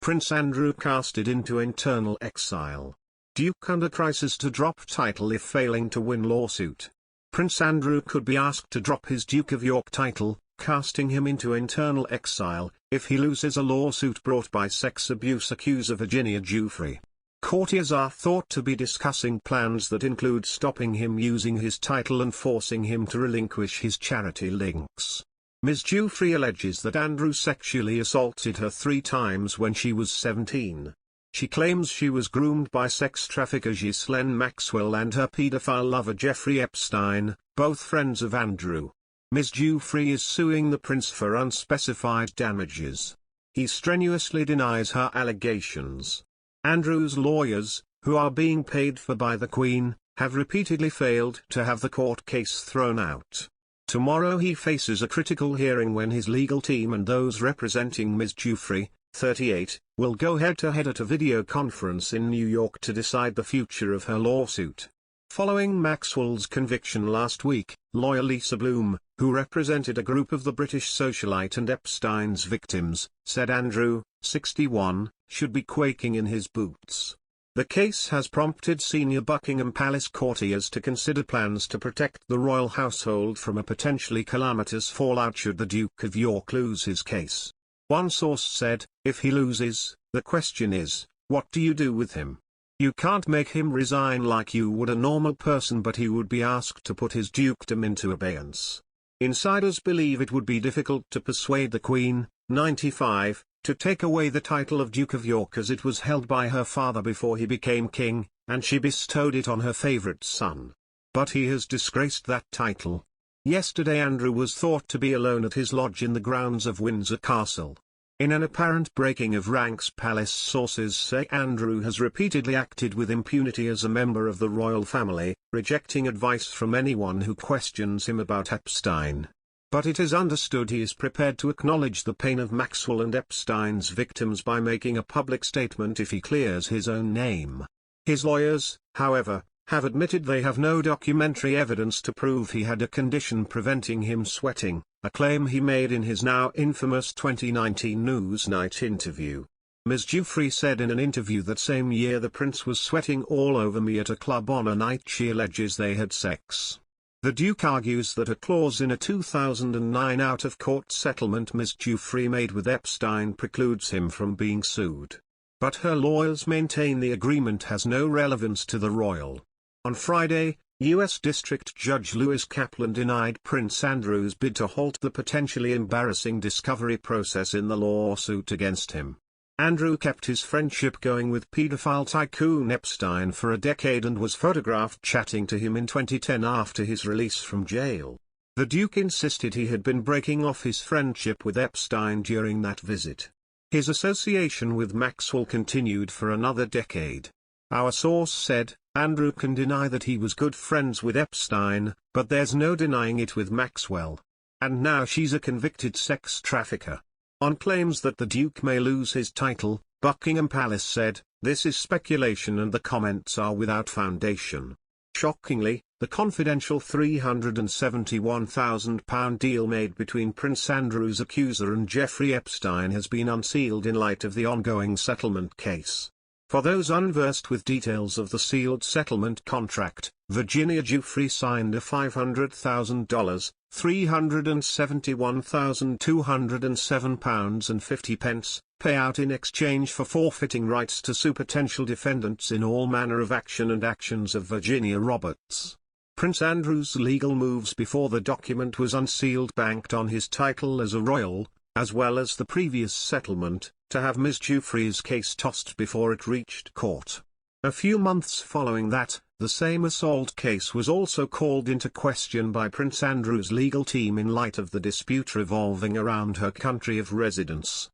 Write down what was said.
Prince Andrew casted into internal exile. Duke under crisis to drop title if failing to win lawsuit. Prince Andrew could be asked to drop his Duke of York title, casting him into internal exile, if he loses a lawsuit brought by sex abuse accuser Virginia Giuffre. Courtiers are thought to be discussing plans that include stopping him using his title and forcing him to relinquish his charity links. Ms. Giuffre alleges that Andrew sexually assaulted her 3 times when she was 17. She claims she was groomed by sex trafficker Ghislaine Maxwell and her paedophile lover Jeffery Epstein, both friends of Andrew. Ms. Giuffre is suing the prince for unspecified damages. He strenuously denies her allegations. Andrew's lawyers, who are being paid for by the Queen, have repeatedly failed to have the court case thrown out. Tomorrow he faces a critical hearing when his legal team and those representing Ms. Giuffre, 38, will go head-to-head at a video conference in New York to decide the future of her lawsuit. Following Maxwell's conviction last week, lawyer Lisa Bloom, who represented a group of the British socialite and Epstein's victims, said Andrew, 61, should be quaking in his boots. The case has prompted senior Buckingham Palace courtiers to consider plans to protect the royal household from a potentially calamitous fallout should the Duke of York lose his case. One source said, if he loses, the question is, what do you do with him? You can't make him resign like you would a normal person, but he would be asked to put his dukedom into abeyance. Insiders believe it would be difficult to persuade the Queen, 95, to take away the title of Duke of York as it was held by her father before he became king, and she bestowed it on her favourite son. But he has disgraced that title. Yesterday Andrew was thought to be alone at his lodge in the grounds of Windsor Castle. In an apparent breaking of ranks, palace sources say Andrew has repeatedly acted with impunity as a member of the royal family, rejecting advice from anyone who questions him about Epstein. But it is understood he is prepared to acknowledge the pain of Maxwell and Epstein's victims by making a public statement if he clears his own name. His lawyers, however, have admitted they have no documentary evidence to prove he had a condition preventing him sweating, a claim he made in his now infamous 2019 Newsnight interview. Ms. Giuffre said in an interview that same year the prince was sweating all over me at a club on a night she alleges they had sex. The Duke argues that a clause in a 2009 out-of-court settlement Ms. Giuffre made with Epstein precludes him from being sued. But her lawyers maintain the agreement has no relevance to the royal. On Friday, U.S. District Judge Lewis Kaplan denied Prince Andrew's bid to halt the potentially embarrassing discovery process in the lawsuit against him. Andrew kept his friendship going with paedophile tycoon Epstein for a decade and was photographed chatting to him in 2010 after his release from jail. The Duke insisted he had been breaking off his friendship with Epstein during that visit. His association with Maxwell continued for another decade. Our source said, Andrew can deny that he was good friends with Epstein, but there's no denying it with Maxwell. And now she's a convicted sex trafficker. On claims that the Duke may lose his title, Buckingham Palace said, this is speculation and the comments are without foundation. Shockingly, the confidential £371,000 deal made between Prince Andrew's accuser and Jeffery Epstein has been unsealed in light of the ongoing settlement case. For those unversed with details of the sealed settlement contract, Virginia Giuffre signed a $500,000, £371,207.50, payout in exchange for forfeiting rights to sue potential defendants in all manner of action and actions of Virginia Roberts. Prince Andrew's legal moves before the document was unsealed banked on his title as a royal, as well as the previous settlement, to have Ms. Giuffre's case tossed before it reached court. A few months following that, the same assault case was also called into question by Prince Andrew's legal team in light of the dispute revolving around her country of residence.